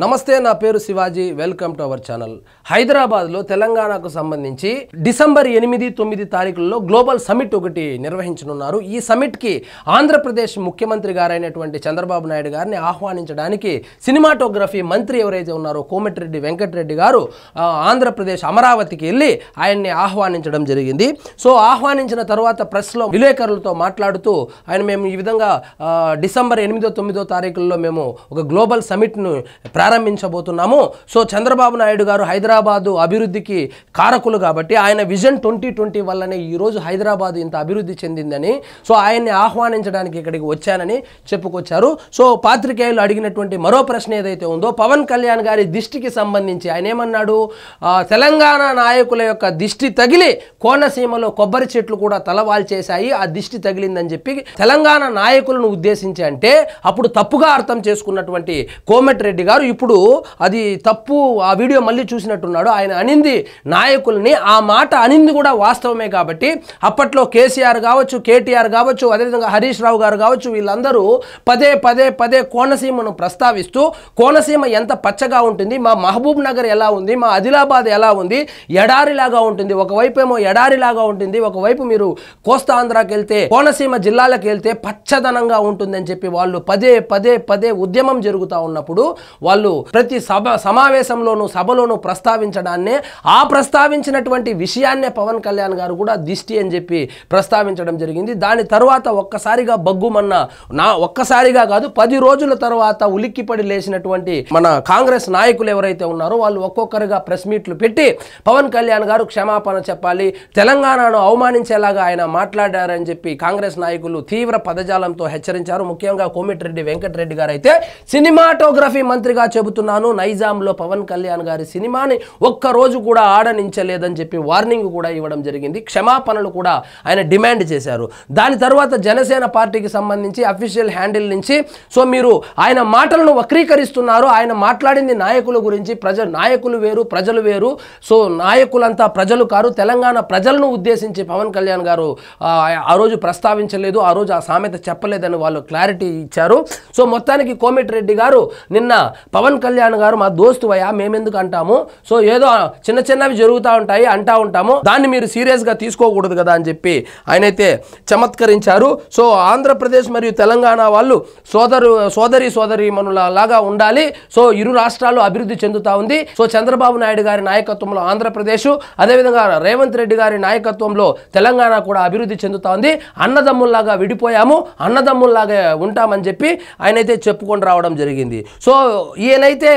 నమస్తే, నా పేరు Shivaji. Welcome to our channel. హైదరాబాద్లో తెలంగాణకు సంబంధించి డిసెంబర్ 8-9 తారీఖుల్లో గ్లోబల్ సమిట్ ఒకటి నిర్వహించనున్నారు. ఈ సమిట్కి ఆంధ్రప్రదేశ్ ముఖ్యమంత్రి గారైనటువంటి చంద్రబాబు నాయుడు గారిని ఆహ్వానించడానికి సినిమాటోగ్రఫీ మంత్రి ఎవరైతే ఉన్నారో కోమటిరెడ్డి వెంకటరెడ్డి గారు ఆంధ్రప్రదేశ్ అమరావతికి వెళ్ళి ఆయన్ని ఆహ్వానించడం జరిగింది. సో ఆహ్వానించిన తర్వాత ప్రెస్లో విలేకరులతో మాట్లాడుతూ మేము ఈ విధంగా డిసెంబర్ 8-9 తారీఖుల్లో మేము ఒక గ్లోబల్ సమిట్ను ప్రారంభించబోతున్నాము. సో చంద్రబాబు నాయుడు గారు హైదరాబాదు అభివృద్ధికి కారకులు కాబట్టి ఆయన విజన్ 2020 వల్లనే ఈరోజు హైదరాబాదు ఇంత అభివృద్ధి చెందిందని, సో ఆయన్ని ఆహ్వానించడానికి ఇక్కడికి వచ్చానని చెప్పుకొచ్చారు. సో పాత్రికేయులు అడిగినటువంటి మరో ప్రశ్న ఏదైతే ఉందో పవన్ కళ్యాణ్ గారి దిష్టికి సంబంధించి ఆయన ఏమన్నాడు, తెలంగాణ నాయకుల యొక్క దిష్టి తగిలి కోనసీమలో కొబ్బరి చెట్లు కూడా తలవాల్చేశాయి, ఆ దిష్టి తగిలిందని చెప్పి తెలంగాణ నాయకులను ఉద్దేశించి అంటే అప్పుడు తప్పుగా అర్థం చేసుకున్నటువంటి కోమటిరెడ్డి గారు ఇప్పుడు అది తప్పు, ఆ వీడియో మళ్ళీ చూసినట్టున్నాడు. ఆయన అనింది నాయకుల్ని, ఆ మాట అనింది కూడా వాస్తవమే కాబట్టి అప్పట్లో కేసీఆర్ కావచ్చు, కేటీఆర్ కావచ్చు, అదేవిధంగా హరీష్ రావు గారు కావచ్చు, వీళ్ళందరూ పదే పదే పదే కోనసీమను ప్రస్తావిస్తూ కోనసీమ ఎంత పచ్చగా ఉంటుంది, మా మహబూబ్ నగర్ ఎలా ఉంది, మా ఆదిలాబాద్ ఎలా ఉంది, ఎడారిలాగా ఉంటుంది, ఒకవైపు ఏమో ఎడారిలాగా ఉంటుంది, ఒకవైపు మీరు కోస్తా ఆంధ్రాకి వెళ్తే కోనసీమ జిల్లాలకు వెళ్తే పచ్చదనంగా ఉంటుందని చెప్పి వాళ్ళు పదే పదే పదే ఉద్యమం జరుగుతూ ఉన్నప్పుడు వాళ్ళు ప్రతి సమావేశంలోనూ సభలోనూ ప్రస్తావించడాన్నే, ఆ ప్రస్తావించినటువంటి విషయాన్నే పవన్ కళ్యాణ్ గారు కూడా దిష్టి అని చెప్పి ప్రస్తావించడం జరిగింది. దాని తర్వాత ఒక్కసారిగా బగ్గుమన్న, ఒక్కసారిగా కాదు 10 రోజుల తర్వాత ఉలిక్కిపడి లేచినటువంటి మన కాంగ్రెస్ నాయకులు ఎవరైతే ఉన్నారో వాళ్ళు ఒక్కొక్కరుగా ప్రెస్ మీట్లు పెట్టి పవన్ కళ్యాణ్ గారు క్షమాపణ చెప్పాలి, తెలంగాణను అవమానించేలాగా ఆయన మాట్లాడారని చెప్పి కాంగ్రెస్ నాయకులు తీవ్ర పదజాలంతో హెచ్చరించారు. ముఖ్యంగా కోమటిరెడ్డి వెంకటరెడ్డి గారు అయితే సినిమాటోగ్రఫీ మంత్రిగా చెబుతున్నాను, నైజాంలో పవన్ కళ్యాణ్ గారి సినిమాని ఒక్కరోజు కూడా ఆడనించలేదని చెప్పి వార్నింగ్ కూడా ఇవ్వడం జరిగింది. క్షమాపణలు కూడా ఆయన డిమాండ్ చేశారు. దాని తర్వాత జనసేన పార్టీకి సంబంధించి అఫీషియల్ హ్యాండిల్ నుంచి సో మీరు ఆయన మాటలను వక్రీకరిస్తున్నారు, ఆయన మాట్లాడింది నాయకుల గురించి, నాయకులు వేరు ప్రజలు వేరు, సో నాయకులంతా ప్రజలు కారు, తెలంగాణ ప్రజలను ఉద్దేశించి పవన్ కళ్యాణ్ గారు ఆ రోజు ప్రస్తావించలేదు, ఆ రోజు ఆ సామెత చెప్పలేదని వాళ్ళు క్లారిటీ ఇచ్చారు. సో మొత్తానికి కోమటిరెడ్డి గారు నిన్న పవన్ కళ్యాణ్ గారు మా దోస్తు వయా మేమెందుకు అంటాము, సో ఏదో చిన్న చిన్నవి జరుగుతూ ఉంటాయి అంటా ఉంటాము, దాన్ని మీరు సీరియస్గా తీసుకోకూడదు కదా అని చెప్పి ఆయనైతే చమత్కరించారు. సో ఆంధ్రప్రదేశ్ మరియు తెలంగాణ వాళ్ళు సోదరి మనులాగా ఉండాలి, సో ఇరు రాష్ట్రాలు అభివృద్ధి చెందుతా ఉంది. సో చంద్రబాబు నాయుడు గారి నాయకత్వంలో ఆంధ్రప్రదేశ్, అదేవిధంగా రేవంత్ రెడ్డి గారి నాయకత్వంలో తెలంగాణ కూడా అభివృద్ధి చెందుతా ఉంది, అన్నదమ్ముల్లాగా విడిపోయాము, అన్నదమ్ముల్లాగా ఉంటామని చెప్పి ఆయనైతే చెప్పుకొని రావడం జరిగింది. సో ఈయనైతే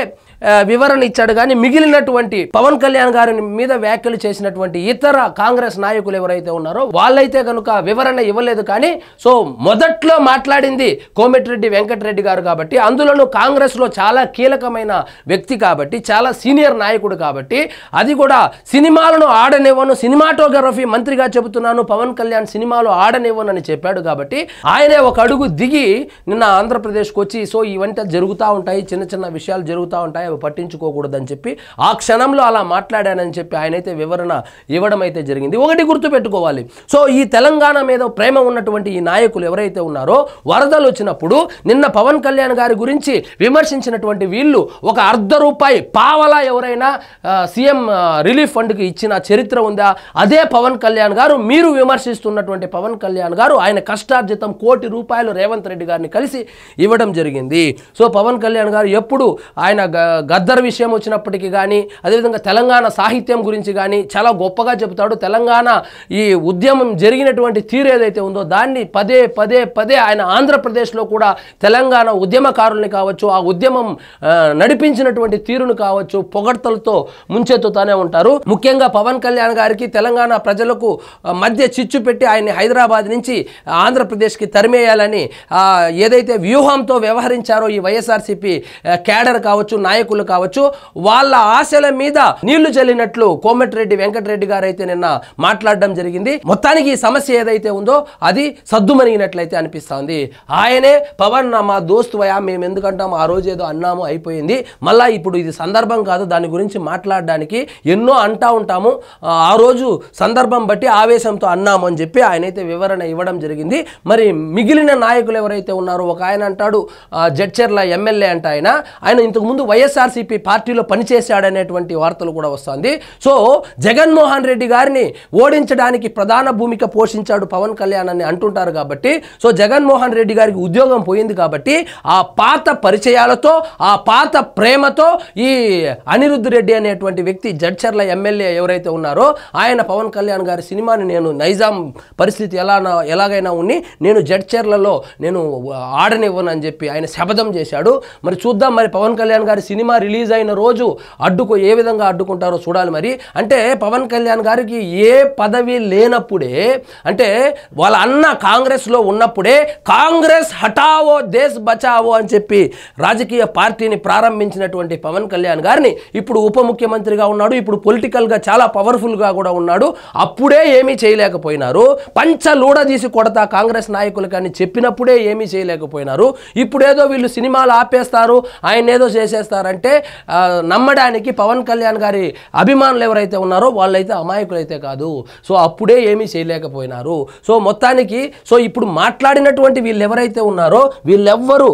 వివరణ ఇచ్చాడు. కానీ మిగిలినటువంటి పవన్ కళ్యాణ్ గారి మీద వ్యాఖ్యలు చేసినటువంటి ఇతర కాంగ్రెస్ నాయకులు ఎవరైతే ఉన్నారో వాళ్ళైతే కనుక వివరణ ఇవ్వలేదు. కానీ సో మొదట్లో మాట్లాడింది కోమటిరెడ్డి వెంకటరెడ్డి గారు కాబట్టి, అందులోనూ కాంగ్రెస్లో చాలా కీలకమైన వ్యక్తి కాబట్టి, చాలా సీనియర్ నాయకుడు కాబట్టి, అది కూడా సినిమాలను ఆడనివ్వను, సినిమాటోగ్రఫీ మంత్రిగా చెబుతున్నాను, పవన్ కళ్యాణ్ సినిమాలు ఆడనివ్వను అని చెప్పాడు కాబట్టి ఆయనే ఒక అడుగు దిగి నిన్న ఆంధ్రప్రదేశ్కి వచ్చి సో ఇవంతా జరుగుతూ ఉంటాయి, చిన్న చిన్న విషయాలు జరుగుతూ ఉంటాయి, పట్టించుకోకూడదని చెప్పి ఆ క్షణంలో అలా మాట్లాడానని చెప్పి ఆయనైతే వివరణ ఇవ్వడం అయితే జరిగింది. ఒకటి గుర్తుపెట్టుకోవాలి, సో ఈ తెలంగాణ మీద ప్రేమ ఉన్నటువంటి ఈ నాయకులు ఎవరైతే ఉన్నారో వరదలు వచ్చినప్పుడు నిన్న పవన్ కళ్యాణ్ గారి గురించి విమర్శించినటువంటి వీళ్ళు ఒక ₹1 పావలా ఎవరైనా సీఎం రిలీఫ్ ఫండ్కి ఇచ్చిన చరిత్ర ఉందా? అదే పవన్ కళ్యాణ్ గారు, మీరు విమర్శిస్తున్నటువంటి పవన్ కళ్యాణ్ గారు ఆయన కష్టార్జితం ₹1 కోటి రేవంత్ రెడ్డి గారిని కలిసి ఇవ్వడం జరిగింది. సో పవన్ కళ్యాణ్ గారు ఎప్పుడు ఆయన గద్దర్ విషయం వచ్చినప్పటికీ కానీ, అదేవిధంగా తెలంగాణ సాహిత్యం గురించి కానీ చాలా గొప్పగా చెబుతాడు. తెలంగాణ ఈ ఉద్యమం జరిగినటువంటి తీరు ఏదైతే ఉందో దాన్ని పదే పదే పదే ఆయన ఆంధ్రప్రదేశ్లో కూడా తెలంగాణ ఉద్యమకారుల్ని కావచ్చు, ఆ ఉద్యమం నడిపించినటువంటి తీరును కావచ్చు పొగడ్తలతో ముంచెత్తుతానే ఉంటారు. ముఖ్యంగా పవన్ కళ్యాణ్ గారికి తెలంగాణ ప్రజలకు మధ్య చిచ్చు పెట్టి ఆయన్ని హైదరాబాద్ నుంచి ఆంధ్రప్రదేశ్కి తరిమేయాలని ఏదైతే వ్యూహంతో వ్యవహరించారో ఈ వైఎస్ఆర్సీపీ క్యాడర్ కావచ్చు, నాయకులు కావచ్చు, వాళ్ళ ఆశల మీద నీళ్లు చల్లినట్లు కోమటిరెడ్డి వెంకటరెడ్డి గారు అయితే నిన్న మాట్లాడడం జరిగింది. మొత్తానికి ఈ సమస్య ఏదైతే ఉందో అది సద్దుమణిగినట్లయితే అనిపిస్తుంది. ఆయనే పవన్ మా దోస్తు వయా మేము ఎందుకంటాము, ఆ రోజు ఏదో అన్నాము అయిపోయింది, మళ్ళా ఇప్పుడు ఇది సందర్భం కాదు దాని గురించి మాట్లాడడానికి, ఎన్నో అంటా ఉంటాము, ఆ రోజు సందర్భం బట్టి ఆవేశంతో అన్నాము అని చెప్పి ఆయనైతే వివరణ ఇవ్వడం జరిగింది. మరి మిగిలిన నాయకులు ఎవరైతే ఉన్నారో ఒక ఆయన అంటాడు జడ్చర్ల ఎమ్మెల్యే అంట, ఆయన ఇంతకు ముందు వైఎస్ వైఎస్ఆర్సీపీ పార్టీలో పనిచేశాడనేటువంటి వార్తలు కూడా వస్తుంది. సో జగన్మోహన్ రెడ్డి గారిని ఓడించడానికి ప్రధాన భూమిక పోషించాడు పవన్ కళ్యాణ్ అని అంటుంటారు కాబట్టి, సో జగన్మోహన్ రెడ్డి గారికి ఉద్యోగం పోయింది కాబట్టి ఆ పాత పరిచయాలతో, ఆ పాత ప్రేమతో ఈ అనిరుద్ధ్ రెడ్డి అనేటువంటి వ్యక్తి జడ్చర్ల ఎమ్మెల్యే ఎవరైతే ఉన్నారో ఆయన పవన్ కళ్యాణ్ గారి సినిమాని నేను నైజాం పరిస్థితి ఎలాగైనా ఉన్ని నేను జడ్చర్లలో నేను ఆడనివ్వను అని చెప్పి ఆయన శపథం చేశాడు. మరి చూద్దాం, మరి పవన్ కళ్యాణ్ గారి సినిమా రిలీజ్ అయిన రోజు ఏ విధంగా అడ్డుకుంటారో చూడాలి. మరి అంటే పవన్ కళ్యాణ్ గారికి ఏ పదవి లేనప్పుడే, అంటే వాళ్ళ అన్న కాంగ్రెస్లో ఉన్నప్పుడే కాంగ్రెస్ హటావో దేశ్ బచావో అని చెప్పి రాజకీయ పార్టీని ప్రారంభించినటువంటి పవన్ కళ్యాణ్ గారిని ఇప్పుడు ఉప ముఖ్యమంత్రిగా ఉన్నాడు, ఇప్పుడు పొలిటికల్గా చాలా పవర్ఫుల్గా కూడా ఉన్నాడు. అప్పుడే ఏమీ చేయలేకపోయినారు. పంచలూడదీసి కొడతా కాంగ్రెస్ నాయకులు కానీ చెప్పినప్పుడే ఏమీ చేయలేకపోయినారు. ఇప్పుడేదో వీళ్ళు సినిమాలు ఆపేస్తారు, ఆయన ఏదో చేసేస్తారంటే నమ్మడానికి పవన్ కళ్యాణ్ గారి అభిమానులు ఎవరైతే ఉన్నారో వాళ్ళైతే అమాయకులైతే కాదు. సో అప్పుడే ఏమీ చేయలేకపోయినారు. సో మొత్తానికి సో ఇప్పుడు మాట్లాడినటువంటి వీళ్ళు ఎవరైతే ఉన్నారో వీళ్ళెవ్వరూ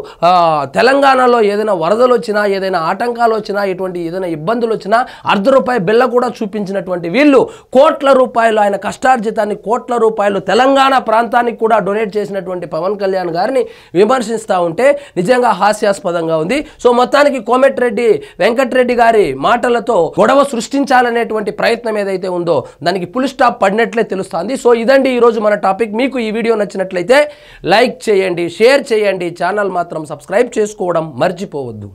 తెలంగాణలో ఏదైనా వరదలు వచ్చినా, ఏదైనా ఆటంకాలు వచ్చినా, ఎటువంటి ఏదైనా ఇబ్బందులు వచ్చినా ₹1 బిళ్ళ కూడా చూపించినటువంటి వీళ్ళు కోట్ల రూపాయలు, ఆయన కష్టార్జితాన్ని కోట్ల రూపాయలు తెలంగాణ ప్రాంతానికి కూడా డొనేట్ చేసినటువంటి పవన్ కళ్యాణ్ గారిని విమర్శిస్తూ ఉంటే నిజంగా హాస్యాస్పదంగా ఉంది. సో మొత్తానికి కోమటిరెడ్డి వెంకటరెడ్డి గారి మాటలతో గొడవ సృష్టించాలనేటువంటి ప్రయత్నం ఏదైతే ఉందో దానికి ఫుల్ స్టాప్ పడినట్లే తెలుస్తుంది. సో ఇదండి ఈరోజు మన టాపిక్. మీకు ఈ వీడియో నచ్చినట్లయితే లైక్ చేయండి, షేర్ చేయండి, ఛానల్ మాత్రం సబ్స్క్రైబ్ చేసుకోవడం మర్చిపోవద్దు.